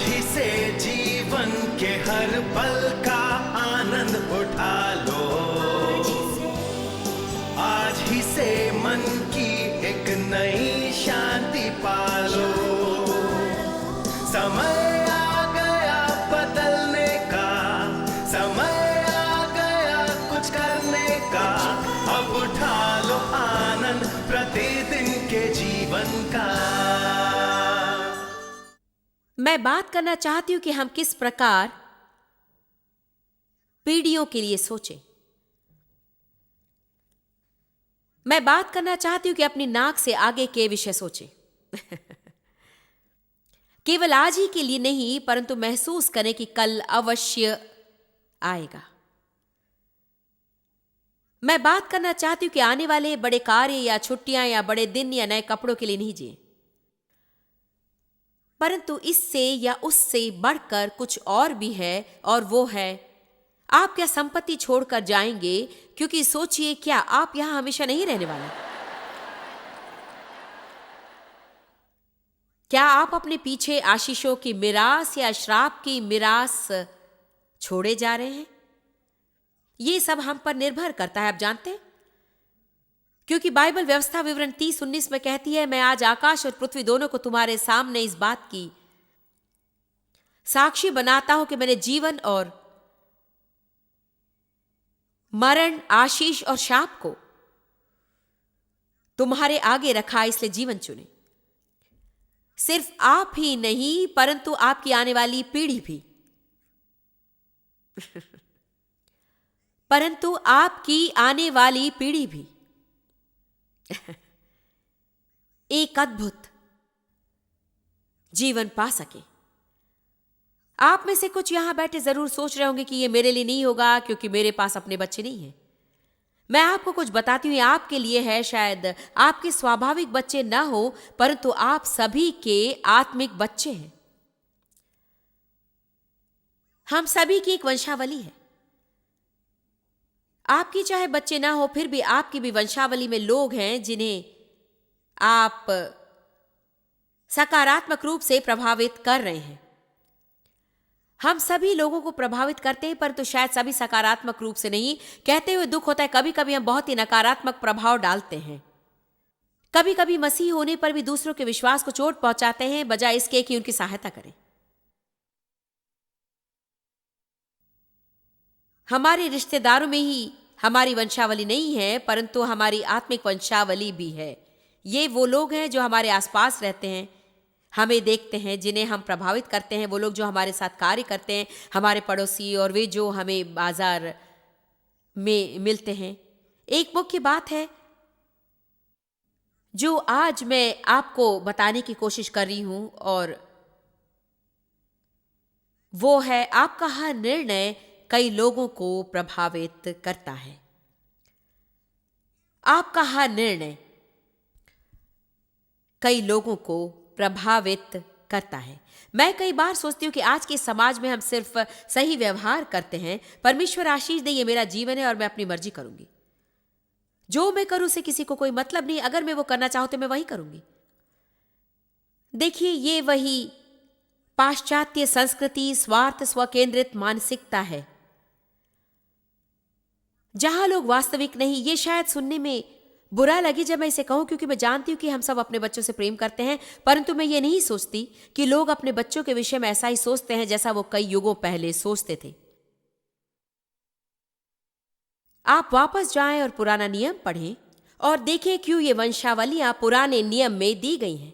ही से जीवन के हर पल का आनंद उठा लो, आज ही से मन की एक नई शांति पालो। समय आ गया बदलने का, समय आ गया कुछ करने का, अब उठा लो आनंद प्रतिदिन के जीवन का। मैं बात करना चाहती हूं कि हम किस प्रकार पीढ़ियों के लिए सोचें। मैं बात करना चाहती हूं कि अपनी नाक से आगे के विषय सोचें। केवल आज ही के लिए नहीं, परंतु महसूस करें कि कल अवश्य आएगा। मैं बात करना चाहती हूं कि आने वाले बड़े कार्य या छुट्टियां या बड़े दिन या नए कपड़ों के लिए नहीं जिए, परंतु इससे या उससे बढ़कर कुछ और भी है, और वो है आप क्या संपत्ति छोड़कर जाएंगे? क्योंकि सोचिए, क्या आप यहां हमेशा नहीं रहने वाले? क्या आप अपने पीछे आशीषों की मिरास या श्राप की मिरास छोड़े जा रहे हैं? ये सब हम पर निर्भर करता है, आप जानते हैं, क्योंकि बाइबल व्यवस्था विवरण 30:19 में कहती है, मैं आज आकाश और पृथ्वी दोनों को तुम्हारे सामने इस बात की साक्षी बनाता हूं कि मैंने जीवन और मरण, आशीष और शाप को तुम्हारे आगे रखा, इसलिए जीवन चुने। सिर्फ आप ही नहीं, परंतु आपकी आने वाली पीढ़ी भी। परंतु आपकी आने वाली पीढ़ी भी एक अद्भुत जीवन पा सके। आप में से कुछ यहां बैठे जरूर सोच रहे होंगे कि ये मेरे लिए नहीं होगा, क्योंकि मेरे पास अपने बच्चे नहीं हैं। मैं आपको कुछ बताती हूं, आपके लिए है। शायद आपके स्वाभाविक बच्चे ना हो, परंतु आप सभी के आत्मिक बच्चे हैं। हम सभी की एक वंशावली है। आपकी चाहे बच्चे ना हो, फिर भी आपकी भी वंशावली में लोग हैं जिन्हें आप सकारात्मक रूप से प्रभावित कर रहे हैं। हम सभी लोगों को प्रभावित करते हैं, परंतु शायद सभी सकारात्मक रूप से नहीं। कहते हुए दुख होता है, कभी कभी हम बहुत ही नकारात्मक प्रभाव डालते हैं। कभी कभी मसीह होने पर भी दूसरों के विश्वास को चोट पहुंचाते हैं, बजाय इसके कि उनकी सहायता करें। हमारे रिश्तेदारों में ही हमारी वंशावली नहीं है, परंतु हमारी आत्मिक वंशावली भी है। ये वो लोग हैं जो हमारे आसपास रहते हैं, हमें देखते हैं, जिन्हें हम प्रभावित करते हैं। वो लोग जो हमारे साथ कार्य करते हैं, हमारे पड़ोसी, और वे जो हमें बाजार में मिलते हैं। एक मुख्य बात है जो आज मैं आपको बताने की कोशिश कर रही हूं, और वो है आपका हर निर्णय कई लोगों को प्रभावित करता है। आपका हर निर्णय कई लोगों को प्रभावित करता है। मैं कई बार सोचती हूं कि आज के समाज में हम सिर्फ सही व्यवहार करते हैं। परमेश्वर आशीष दे, ये मेरा जीवन है और मैं अपनी मर्जी करूंगी। जो मैं करूं उससे किसी को कोई मतलब नहीं। अगर मैं वो करना चाहूं तो मैं वही करूंगी। देखिए, ये वही पाश्चात्य संस्कृति, स्वार्थ, स्वकेंद्रित मानसिकता है, जहां लोग वास्तविक नहीं। ये शायद सुनने में बुरा लगे जब मैं इसे कहूं, क्योंकि मैं जानती हूं कि हम सब अपने बच्चों से प्रेम करते हैं, परंतु मैं ये नहीं सोचती कि लोग अपने बच्चों के विषय में ऐसा ही सोचते हैं जैसा वो कई युगों पहले सोचते थे। आप वापस जाएं और पुराना नियम पढ़ें और देखें क्यों ये वंशावलियां पुराने नियम में दी गई हैं,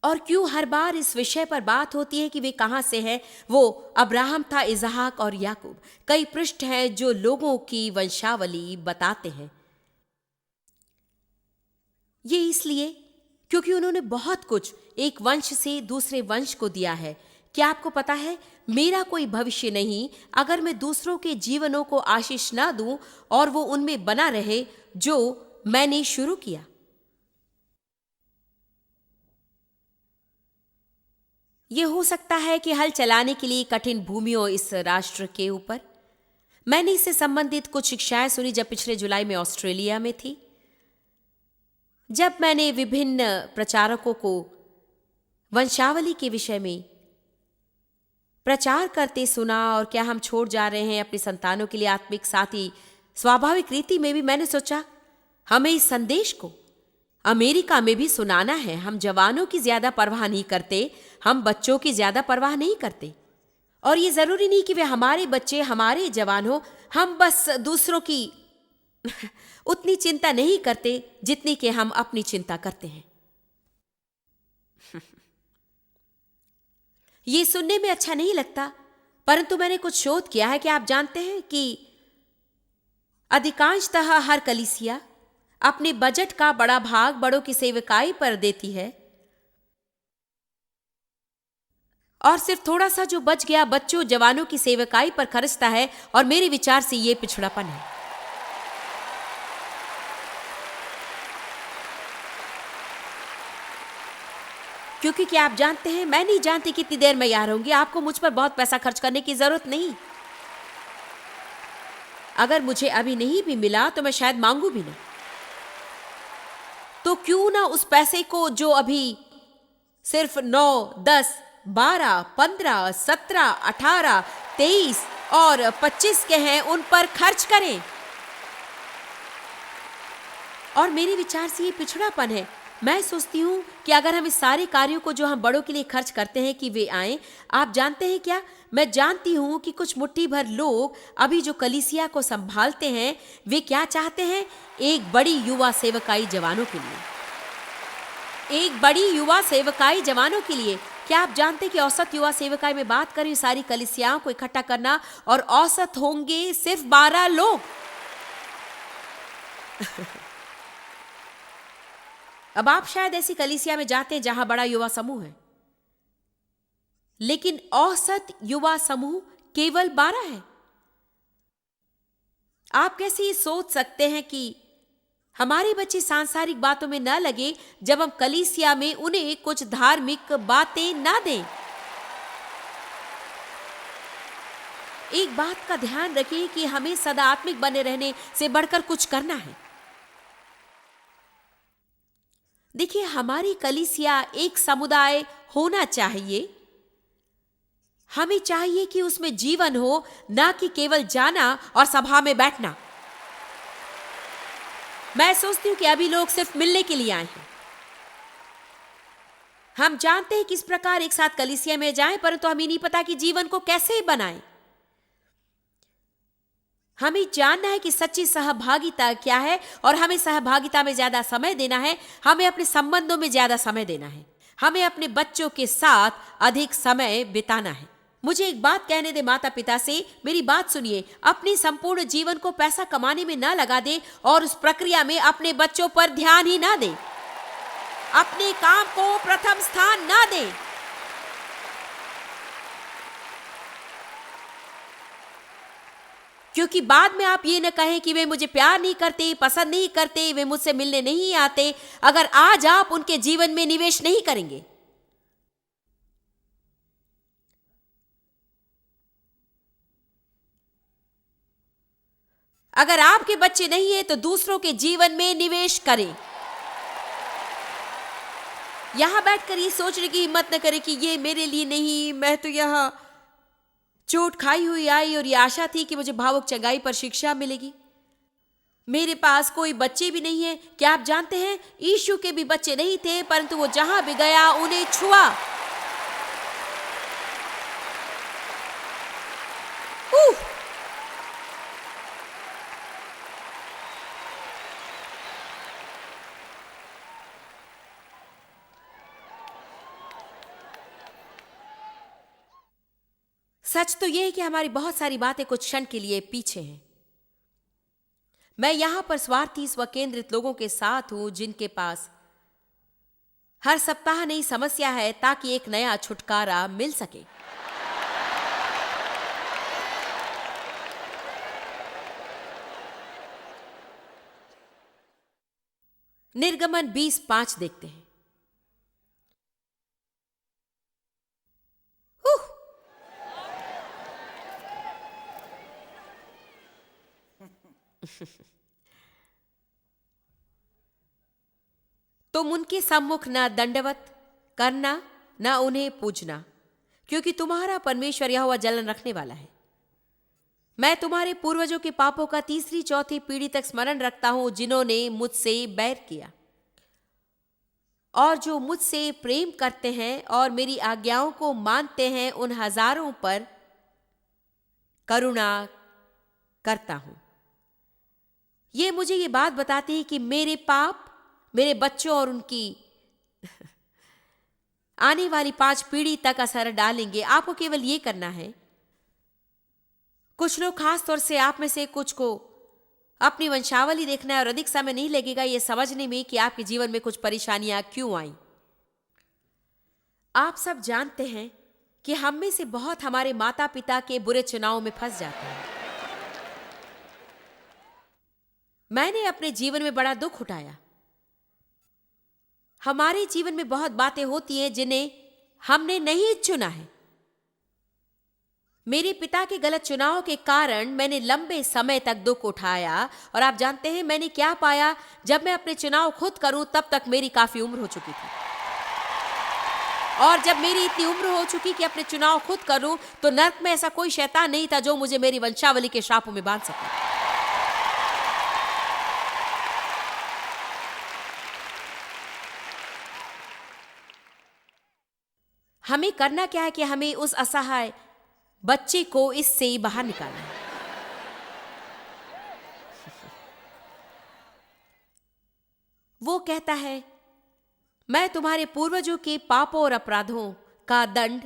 और क्यों हर बार इस विषय पर बात होती है कि वे कहां से हैं। वो अब्राहम था, इसहाक और याकूब। कई पृष्ठ हैं जो लोगों की वंशावली बताते हैं। ये इसलिए क्योंकि उन्होंने बहुत कुछ एक वंश से दूसरे वंश को दिया है। क्या आपको पता है, मेरा कोई भविष्य नहीं अगर मैं दूसरों के जीवनों को आशीष ना दूं और वो उनमें बना रहे जो मैंने शुरू किया। ये हो सकता है कि हल चलाने के लिए कठिन भूमियों इस राष्ट्र के ऊपर। मैंने इससे संबंधित कुछ शिक्षाएं सुनी जब पिछले जुलाई में ऑस्ट्रेलिया में थी, जब मैंने विभिन्न प्रचारकों को वंशावली के विषय में प्रचार करते सुना, और क्या हम छोड़ जा रहे हैं अपनी संतानों के लिए आत्मिक साथी। स्वाभाविक रीति में भी मैंने सोचा हमें इस संदेश को अमेरिका में भी सुनाना है। हम जवानों की ज्यादा परवाह नहीं करते, हम बच्चों की ज्यादा परवाह नहीं करते। और ये जरूरी नहीं कि वे हमारे बच्चे, हमारे जवान हो। हम बस दूसरों की उतनी चिंता नहीं करते जितनी कि हम अपनी चिंता करते हैं। ये सुनने में अच्छा नहीं लगता, परंतु मैंने कुछ शोध किया है कि आप जानते हैं कि अधिकांशतः हर कलीसिया अपने बजट का बड़ा भाग बड़ों की सेवकाई पर देती है, और सिर्फ थोड़ा सा जो बच गया बच्चों, जवानों की सेवकाई पर खर्चता है। और मेरे विचार से यह पिछड़ापन है। क्योंकि क्या आप जानते हैं, मैं नहीं जानती कितनी देर मैं यहाँ रहूंगी। आपको मुझ पर बहुत पैसा खर्च करने की जरूरत नहीं। अगर मुझे अभी नहीं भी मिला तो मैं शायद मांगू भी नहीं। तो क्यों ना उस पैसे को जो अभी सिर्फ 9, 10, 12, 15, 17, 18, 23 और 25 के हैं, उन पर खर्च करें। और मेरे विचार से ये पिछड़ापन है। मैं सोचती हूं कि अगर हम इस सारे कार्यों को जो हम बड़ों के लिए खर्च करते हैं कि वे आएं। आप जानते हैं क्या, मैं जानती हूं कि कुछ मुट्ठी भर लोग अभी जो कलीसिया को संभालते हैं, वे क्या चाहते हैं? एक बड़ी युवा सेवकाई जवानों के लिए। एक बड़ी युवा सेवकाई जवानों के लिए। क्या आप जानते हैं कि औसत युवा सेवकाई में बात करें सारी कलीसियाओं को इकट्ठा करना, और औसत होंगे सिर्फ 12 लोग। अब आप शायद ऐसी कलीसिया में जाते हैं जहां बड़ा युवा समूह है, लेकिन औसत युवा समूह केवल 12 है। आप कैसे ये सोच सकते हैं कि हमारे बच्चे सांसारिक बातों में न लगे जब हम कलीसिया में उन्हें कुछ धार्मिक बातें ना दें? एक बात का ध्यान रखें कि हमें सदा आत्मिक बने रहने से बढ़कर कुछ करना है। देखिए, हमारी कलीसिया एक समुदाय होना चाहिए। हमें चाहिए कि उसमें जीवन हो, ना कि केवल जाना और सभा में बैठना। मैं सोचती हूं कि अभी लोग सिर्फ मिलने के लिए आए हैं। हम जानते हैं किस प्रकार एक साथ कलीसिया में जाएं, परंतु हमें नहीं पता कि जीवन को कैसे बनाएं। हमें जानना है कि सच्ची सहभागिता क्या है, और हमें सहभागिता में ज्यादा समय देना है। हमें अपने संबंधों में ज्यादा समय देना है। हमें अपने बच्चों के साथ अधिक समय बिताना है। मुझे एक बात कहने दे माता पिता से, मेरी बात सुनिए। अपने संपूर्ण जीवन को पैसा कमाने में ना लगा दे, और उस प्रक्रिया में अपने बच्चों पर ध्यान ही ना दे। अपने काम को प्रथम स्थान ना दे। क्योंकि बाद में आप ये न कहें कि वे मुझे प्यार नहीं करते, पसंद नहीं करते, वे मुझसे मिलने नहीं आते, अगर आज आप उनके जीवन में निवेश नहीं करेंगे। अगर आपके बच्चे नहीं है तो दूसरों के जीवन में निवेश करें। यहां बैठकर ये सोचने की हिम्मत न करें कि ये मेरे लिए नहीं, मैं तो यहां चोट खाई हुई आई और ये आशा थी कि मुझे भावुक चंगाई पर शिक्षा मिलेगी। मेरे पास कोई बच्चे भी नहीं है। क्या आप जानते हैं, यीशु के भी बच्चे नहीं थे, परंतु वो जहां भी गया उन्हें छुआ। सच तो यह है कि हमारी बहुत सारी बातें कुछ क्षण के लिए पीछे हैं। मैं यहां पर स्वार्थी स्वकेंद्रित लोगों के साथ हूं जिनके पास हर सप्ताह नई समस्या है ताकि एक नया छुटकारा मिल सके। निर्गमन 20:5 देखते हैं। तुम उनके सम्मुख न दंडवत करना, न उन्हें पूजना, क्योंकि तुम्हारा परमेश्वर यहोवा जलन रखने वाला है। मैं तुम्हारे पूर्वजों के पापों का 3री 4थी पीढ़ी तक स्मरण रखता हूं, जिन्होंने मुझसे बैर किया, और जो मुझसे प्रेम करते हैं और मेरी आज्ञाओं को मानते हैं, उन हजारों पर करुणा करता हूं। ये मुझे ये बात बताती है कि मेरे पाप मेरे बच्चों और उनकी आने वाली 5 पीढ़ी तक असर डालेंगे। आपको केवल ये करना है। कुछ लोग, खास तौर से आप में से कुछ को, अपनी वंशावली देखना है और अधिक समय नहीं लगेगा ये समझने में कि आपके जीवन में कुछ परेशानियां क्यों आई। आप सब जानते हैं कि हम में से बहुत हमारे माता पिता के बुरे चुनाव में फंस जाते हैं। मैंने अपने जीवन में बड़ा दुख उठाया। हमारे जीवन में बहुत बातें होती हैं जिन्हें हमने नहीं चुना है। मेरे पिता के गलत चुनाव के कारण मैंने लंबे समय तक दुख उठाया, और आप जानते हैं मैंने क्या पाया? जब मैं अपने चुनाव खुद करूं तब तक मेरी काफी उम्र हो चुकी थी, और जब मेरी इतनी उम्र हो चुकी कि अपने चुनाव खुद करूं तो नर्क में ऐसा कोई शैतान नहीं था जो मुझे मेरी वंशावली के श्रापों में बांध सके। हमें करना क्या है कि हमें उस असहाय बच्चे को इससे बाहर निकालना है। वो कहता है, मैं तुम्हारे पूर्वजों के पापों और अपराधों का दंड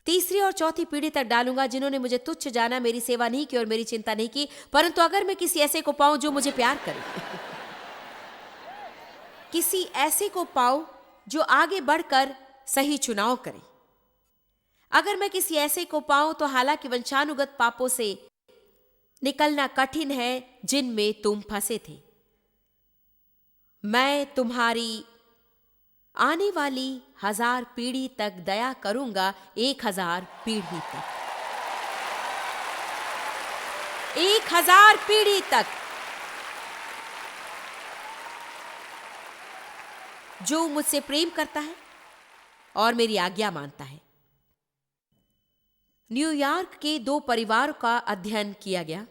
3री और 4थी पीढ़ी तक डालूंगा, जिन्होंने मुझे तुच्छ जाना, मेरी सेवा नहीं की और मेरी चिंता नहीं की। परंतु अगर मैं किसी ऐसे को पाऊं जो मुझे प्यार करे, किसी ऐसे को पाऊं जो आगे बढ़कर सही चुनाव करे, अगर मैं किसी ऐसे को पाऊं तो हालांकि वंशानुगत पापों से निकलना कठिन है जिनमें तुम फंसे थे, मैं तुम्हारी आने वाली 1000 पीढ़ी तक दया करूंगा। 1000 पीढ़ी तक, 1000 पीढ़ी तक। जो मुझसे प्रेम करता है और मेरी आज्ञा मानता है। न्यूयॉर्क के 2 परिवारों का अध्ययन किया गया।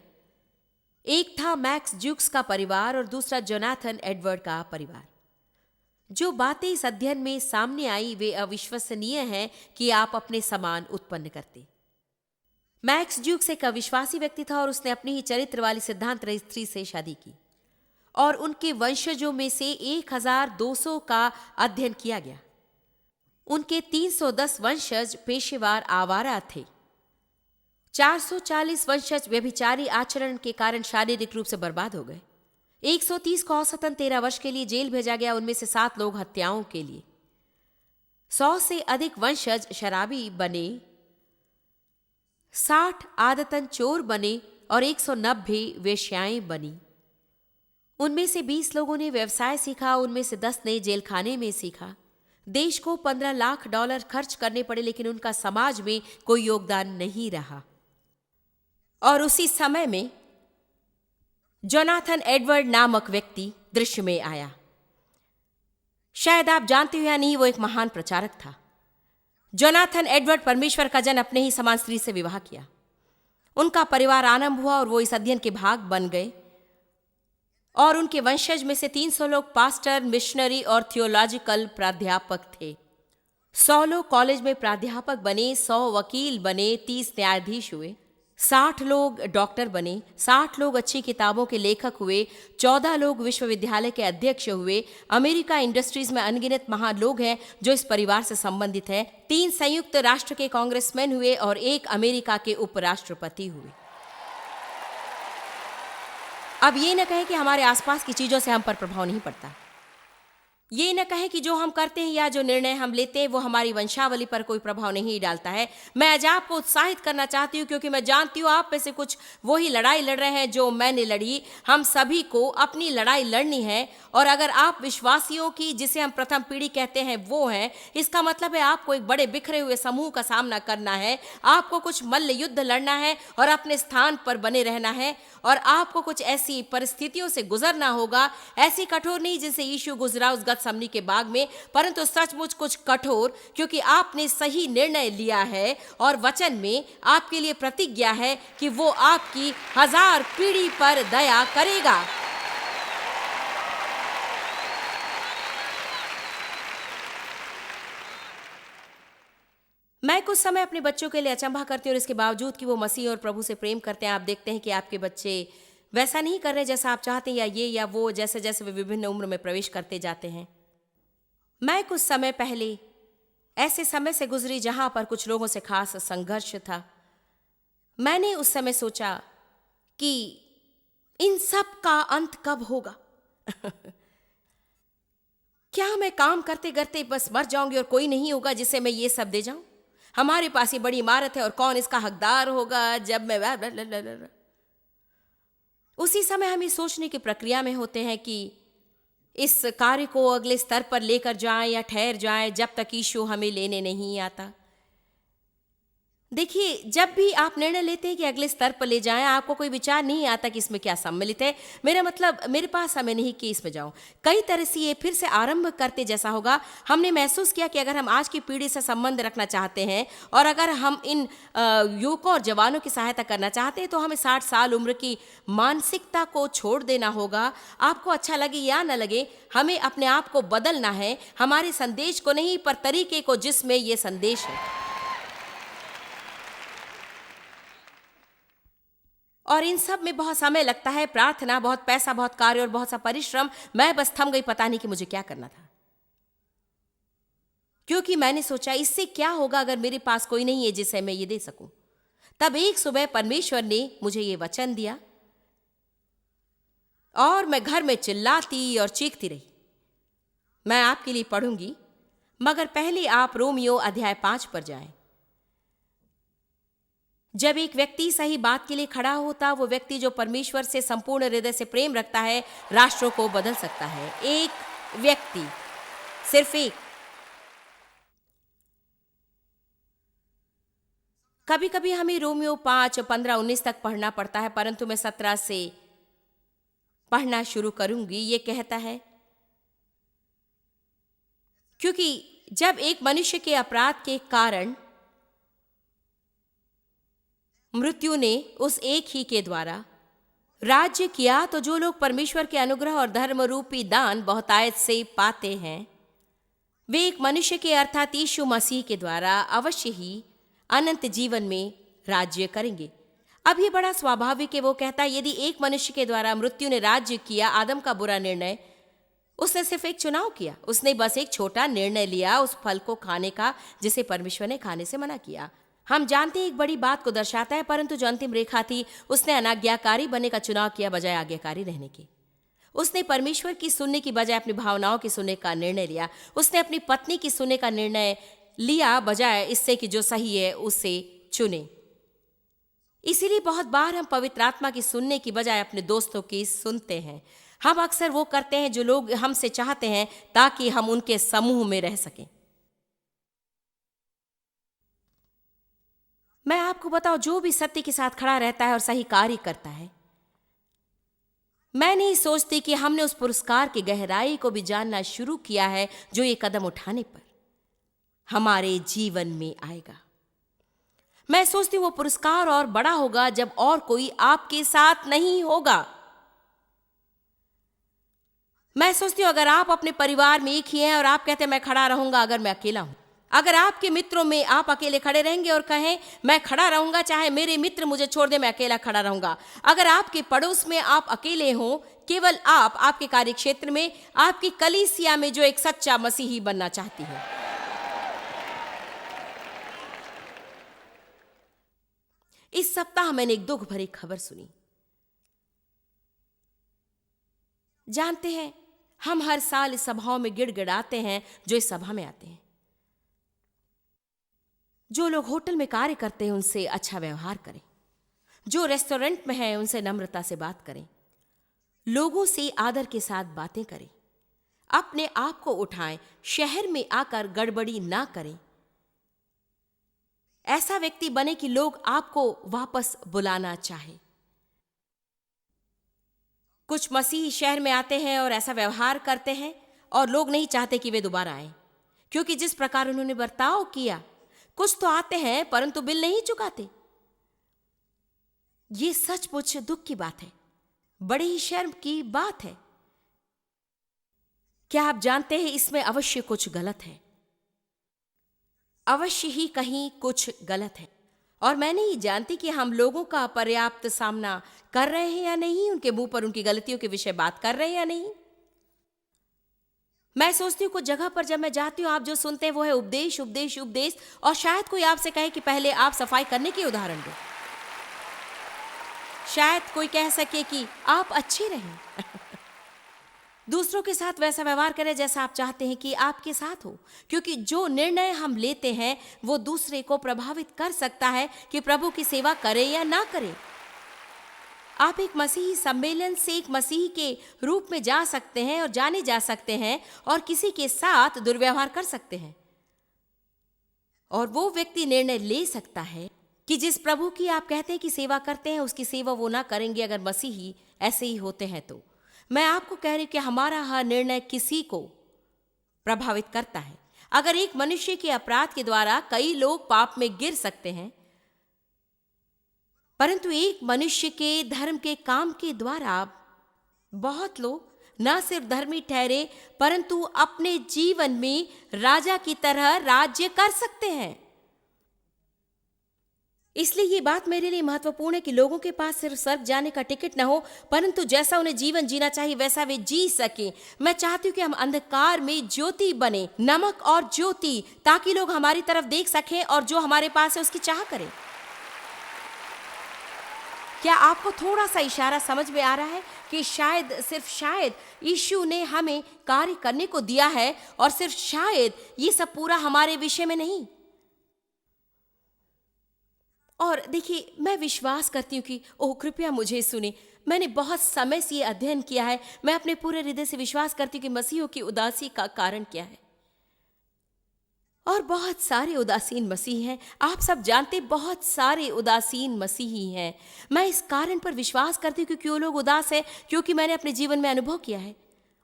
एक था मैक्स ज्यूक्स का परिवार और दूसरा जोनाथन एडवर्ड का परिवार। जो बातें इस अध्ययन में सामने आई वे अविश्वसनीय हैं कि आप अपने समान उत्पन्न करते। मैक्स ज्यूक्स एक अविश्वासी व्यक्ति था और उसने अपनी ही चरित्र वाली सिद्धांत रहित स्त्री से शादी की, और उनके वंशजों में से 1200 का अध्ययन किया गया। उनके 310 वंशज पेशेवर आवारा थे। 440 वंशज व्यभिचारी आचरण के कारण शारीरिक रूप से बर्बाद हो गए। 130 को औसतन 13 वर्ष के लिए जेल भेजा गया, उनमें से 7 लोग हत्याओं के लिए। 100 से अधिक वंशज शराबी बने, 60 आदतन चोर बने और 190 वेश्याएं बनी। उनमें से 20 लोगों ने व्यवसाय सीखा, उनमें से 10 ने जेल खाने में सीखा। देश को $15 लाख खर्च करने पड़े, लेकिन उनका समाज में कोई योगदान नहीं रहा। और उसी समय में जोनाथन एडवर्ड नामक व्यक्ति दृश्य में आया। शायद आप जानते हो या नहीं, वो एक महान प्रचारक था। जोनाथन एडवर्ड परमेश्वर का जन अपने ही समान स्त्री से विवाह किया। उनका परिवार आरंभ हुआ और वो इस अध्ययन के भाग बन गए, और उनके वंशज में से 300 लोग पास्टर, मिशनरी और थियोलॉजिकल प्राध्यापक थे। 100 लोग कॉलेज में प्राध्यापक बने, 100 वकील बने, 30 न्यायाधीश हुए, 60 लोग डॉक्टर बने, 60 लोग अच्छी किताबों के लेखक हुए, 14 लोग विश्वविद्यालय के अध्यक्ष हुए। अमेरिका इंडस्ट्रीज में अनगिनत महान लोग हैं जो इस परिवार से संबंधित है। 3 संयुक्त राष्ट्र के कांग्रेसमैन हुए और 1 अमेरिका के उपराष्ट्रपति हुए। अब ये न कहें कि हमारे आसपास की चीजों से हम पर प्रभाव नहीं पड़ता। ये न कहें कि जो हम करते हैं या जो निर्णय हम लेते हैं वो हमारी वंशावली पर कोई प्रभाव नहीं डालता है। मैं आज आपको उत्साहित करना चाहती हूँ, क्योंकि मैं जानती हूँ आप में से कुछ वही लड़ाई लड़ रहे हैं जो मैंने लड़ी। हम सभी को अपनी लड़ाई लड़नी है, और अगर आप विश्वासियों की, जिसे हम प्रथम पीढ़ी कहते हैं, वो हैं, इसका मतलब है आपको एक बड़े बिखरे हुए समूह का सामना करना है। आपको कुछ मल्ल युद्ध लड़ना है और अपने स्थान पर बने रहना है, और आपको कुछ ऐसी परिस्थितियों से गुजरना होगा, ऐसी कठोर नहीं जिनसे यीशु गुजरा उस गतसमनी के बाग में, परंतु सचमुच कुछ कठोर, क्योंकि आपने सही निर्णय लिया है और वचन में आपके लिए प्रतिज्ञा है कि वो आपकी 1000 पीढ़ी पर दया करेगा। मैं कुछ समय अपने बच्चों के लिए अचंभा करती हूँ, और इसके बावजूद कि वो मसीह और प्रभु से प्रेम करते हैं, आप देखते हैं कि आपके बच्चे वैसा नहीं कर रहे जैसा आप चाहते हैं, या ये या वो, जैसे जैसे वे विभिन्न उम्र में प्रवेश करते जाते हैं। मैं कुछ समय पहले ऐसे समय से गुजरी जहां पर कुछ लोगों से खास संघर्ष था। मैंने उस समय सोचा कि इन सब का अंत कब होगा? क्या मैं काम करते करते बस मर जाऊंगी और कोई नहीं होगा जिसे मैं ये सब दे जाऊं? हमारे पास ये बड़ी इमारत है और कौन इसका हकदार होगा जब मैं उसी समय हम ये सोचने की प्रक्रिया में होते हैं कि इस कार्य को अगले स्तर पर लेकर जाएं या ठहर जाएं जब तक यीशु हमें लेने नहीं आता। देखिए, जब भी आप निर्णय लेते हैं कि अगले स्तर पर ले जाएं, आपको कोई विचार नहीं आता कि इसमें क्या सम्मिलित है। मेरा मतलब, मेरे पास समय नहीं कि इसमें जाऊं। कई तरह से ये फिर से आरंभ करते जैसा होगा। हमने महसूस किया कि अगर हम आज की पीढ़ी से संबंध रखना चाहते हैं और अगर हम इन युवकों और जवानों की सहायता करना चाहते हैं, तो हमें 60 साल उम्र की मानसिकता को छोड़ देना होगा। आपको अच्छा लगे या न लगे, हमें अपने आप को बदलना है, हमारे संदेश को नहीं पर तरीके को जिसमें ये संदेश है। और इन सब में बहुत समय लगता है, प्रार्थना, बहुत पैसा, बहुत कार्य और बहुत सा परिश्रम। मैं बस थम गई, पता नहीं कि मुझे क्या करना था, क्योंकि मैंने सोचा इससे क्या होगा अगर मेरे पास कोई नहीं है जिसे मैं ये दे सकूं। तब एक सुबह परमेश्वर ने मुझे ये वचन दिया और मैं घर में चिल्लाती और चीखती रही। मैं आपके लिए पढ़ूंगी, मगर पहले आप रोमियो अध्याय 5 पर जाएं। जब एक व्यक्ति सही बात के लिए खड़ा होता, वो व्यक्ति जो परमेश्वर से संपूर्ण हृदय से प्रेम रखता है, राष्ट्रों को बदल सकता है। एक व्यक्ति, सिर्फ एक। कभी कभी हमें रोमियो 5, 15, 19 तक पढ़ना पड़ता है, परंतु मैं 17 से पढ़ना शुरू करूंगी। ये कहता है, क्योंकि जब एक मनुष्य के अपराध के कारण मृत्यु ने उस एक ही के द्वारा राज्य किया, तो जो लोग परमेश्वर के अनुग्रह और धर्म रूपी दान बहुतायत से पाते हैं, वे एक मनुष्य के अर्थात यीशु मसीह के द्वारा अवश्य ही अनंत जीवन में राज्य करेंगे। अब ये बड़ा स्वाभाविक है। वो कहता है, यदि एक मनुष्य के द्वारा मृत्यु ने राज्य किया, आदम का बुरा निर्णय, उसने सिर्फ एक चुनाव किया, उसने बस एक छोटा निर्णय लिया उस फल को खाने का जिसे परमेश्वर ने खाने से मना किया। हम जानते हैं एक बड़ी बात को दर्शाता है, परंतु जो अंतिम रेखा थी, उसने अनाज्ञाकारी बनने का चुनाव किया बजाय आज्ञाकारी रहने के। उसने परमेश्वर की सुनने की बजाय अपनी भावनाओं की सुनने का निर्णय लिया। उसने अपनी पत्नी की सुनने का निर्णय लिया बजाय इससे कि जो सही है उसे चुने। इसीलिए बहुत बार हम पवित्र आत्मा की सुनने की बजाय अपने दोस्तों की सुनते हैं। हम अक्सर वो करते हैं जो लोग हमसे चाहते हैं ताकि हम उनके समूह में रह सकें। मैं आपको बताऊं, जो भी सत्य के साथ खड़ा रहता है और सही कार्य करता है, मैं नहीं सोचती कि हमने उस पुरस्कार की गहराई को भी जानना शुरू किया है जो ये कदम उठाने पर हमारे जीवन में आएगा। मैं सोचती हूं वो पुरस्कार और बड़ा होगा जब और कोई आपके साथ नहीं होगा। मैं सोचती हूं अगर आप अपने परिवार में एक ही हैं और आप कहते हैं मैं खड़ा रहूंगा अगर मैं अकेला हूं, अगर आपके मित्रों में आप अकेले खड़े रहेंगे और कहें मैं खड़ा रहूंगा चाहे मेरे मित्र मुझे छोड़ दे, मैं अकेला खड़ा रहूंगा, अगर आपके पड़ोस में आप अकेले हों, केवल आप, आपके कार्यक्षेत्र में, आपकी कलीसिया में जो एक सच्चा मसीही बनना चाहती है, इस सप्ताह मैंने एक दुख भरी खबर सुनी। जानते हैं, हम हर साल इस सभाओं में गिड़गिड़ाते हैं जो इस सभा में आते हैं। जो लोग होटल में कार्य करते हैं उनसे अच्छा व्यवहार करें, जो रेस्टोरेंट में हैं उनसे नम्रता से बात करें, लोगों से आदर के साथ बातें करें, अपने आप को उठाएं, शहर में आकर गड़बड़ी ना करें। ऐसा व्यक्ति बने कि लोग आपको वापस बुलाना चाहे। कुछ मसीही शहर में आते हैं और ऐसा व्यवहार करते हैं और लोग नहीं चाहते कि वे दोबारा आए, क्योंकि जिस प्रकार उन्होंने बर्ताव किया, कुछ तो आते हैं परंतु बिल नहीं चुकाते। ये सचमुच दुख की बात है, बड़ी ही शर्म की बात है। क्या आप जानते हैं इसमें अवश्य कुछ गलत है, अवश्य ही कहीं कुछ गलत है। और मैं नहीं जानती कि हम लोगों का पर्याप्त सामना कर रहे हैं या नहीं, उनके मुंह पर उनकी गलतियों के विषय बात कर रहे हैं या नहीं। मैं सोचती हूँ कुछ जगह पर जब मैं जाती हूँ, आप जो सुनते हैं वो है उपदेश उपदेश उपदेश, और शायद कोई आपसे कहे कि पहले आप सफाई करने के उदाहरण दो। शायद कोई कह सके कि आप अच्छे रहें दूसरों के साथ वैसा व्यवहार करें जैसा आप चाहते हैं कि आपके साथ हो, क्योंकि जो निर्णय हम लेते हैं वो दूसरे को प्रभावित कर सकता है कि प्रभु की सेवा करें या ना करें। आप एक मसीही सम्मेलन से एक मसीही के रूप में जा सकते हैं और जाने जा सकते हैं और किसी के साथ दुर्व्यवहार कर सकते हैं, और वो व्यक्ति निर्णय ले सकता है कि जिस प्रभु की आप कहते हैं कि सेवा करते हैं उसकी सेवा वो ना करेंगे अगर मसीही ऐसे ही होते हैं। तो मैं आपको कह रही हूं कि हमारा हर निर्णय किसी को प्रभावित करता है। अगर एक मनुष्य के अपराध के द्वारा कई लोग पाप में गिर सकते हैं, परंतु एक मनुष्य के धर्म के काम के द्वारा बहुत लोग न सिर्फ धर्मी ठहरे परंतु अपने जीवन में राजा की तरह राज्य कर सकते हैं। इसलिए ये बात मेरे लिए महत्वपूर्ण है कि लोगों के पास सिर्फ स्वर्ग जाने का टिकट न हो, परंतु जैसा उन्हें जीवन जीना चाहिए वैसा वे जी सकें। मैं चाहती हूँ कि हम अंधकार में ज्योति बने, नमक और ज्योति, ताकि लोग हमारी तरफ देख सकें और जो हमारे पास है उसकी चाह करें। क्या आपको थोड़ा सा इशारा समझ में आ रहा है कि शायद, सिर्फ शायद, यीशु ने हमें कार्य करने को दिया है, और सिर्फ शायद ये सब पूरा हमारे विषय में नहीं। और देखिए, मैं विश्वास करती हूँ कि ओह कृपया मुझे सुने, मैंने बहुत समय से ये अध्ययन किया है। मैं अपने पूरे हृदय से विश्वास करती हूँ कि मसीहों की उदासी का कारण क्या है, और बहुत सारे उदासीन मसीह हैं। आप सब जानते, बहुत सारे उदासीन मसीही हैं। मैं इस कारण पर विश्वास करती हूँ क्योंकि वो लोग उदास है, क्योंकि मैंने अपने जीवन में अनुभव किया है।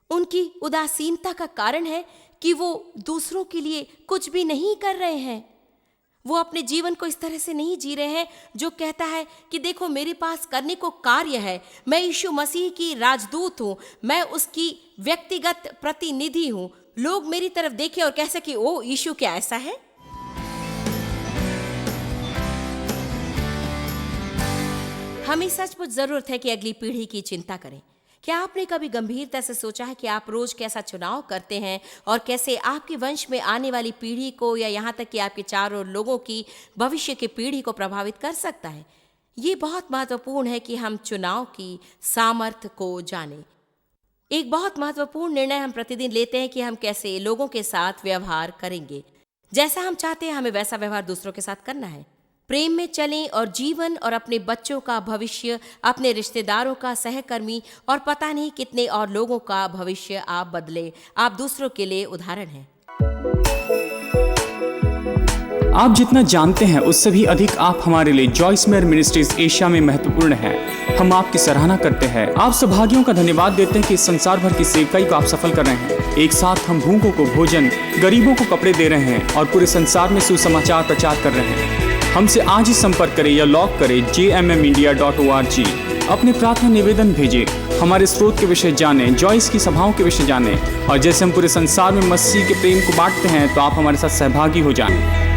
उनकी उदासीनता का कारण है कि वो दूसरों के लिए कुछ भी नहीं कर रहे हैं। वो अपने जीवन को इस तरह से नहीं जी रहे हैं जो कहता है कि देखो मेरे पास करने को कार्य है, मैं यीशु मसीह की राजदूत हूँ, मैं उसकी व्यक्तिगत प्रतिनिधि हूँ। लोग मेरी तरफ देखें और कह सके ओ यीशु क्या ऐसा है। हमें सचमुच जरूरत है कि अगली पीढ़ी की चिंता करें। क्या आपने कभी गंभीरता से सोचा है कि आप रोज कैसा चुनाव करते हैं और कैसे आपके वंश में आने वाली पीढ़ी को या यहाँ तक कि आपके चारों लोगों की भविष्य की पीढ़ी को प्रभावित कर सकता है? ये बहुत महत्वपूर्ण है कि हम चुनाव की सामर्थ्य को जानें। एक बहुत महत्वपूर्ण निर्णय हम प्रतिदिन लेते हैं कि हम कैसे लोगों के साथ व्यवहार करेंगे। जैसा हम चाहते हैं हमें वैसा व्यवहार दूसरों के साथ करना है। प्रेम में चलें और जीवन और अपने बच्चों का भविष्य, अपने रिश्तेदारों का, सहकर्मी और पता नहीं कितने और लोगों का भविष्य आप बदलें। आप दूसरों के लिए उदाहरण हैं। आप जितना जानते हैं उससे भी अधिक आप हमारे लिए जॉइस मेयर मिनिस्ट्रीज एशिया में महत्वपूर्ण है। हम आपकी सराहना करते हैं। आप सौभाग्यों का धन्यवाद देते हैं कि इस संसार भर की सेवकाई को आप सफल कर रहे हैं। एक साथ हम भूखों को भोजन, गरीबों को कपड़े दे रहे हैं और पूरे संसार में सुसमाचार प्रचार कर रहे हैं। हमसे आज ही संपर्क करें या लॉग करें jmmindia.org। अपने प्रार्थना निवेदन भेजें, हमारे स्रोत के विषय जानें, जॉइस की सभाओं के विषय जानें, और जैसे हम पूरे संसार में मसीह के प्रेम को बांटते हैं तो आप हमारे साथ सहभागी हो जाएं।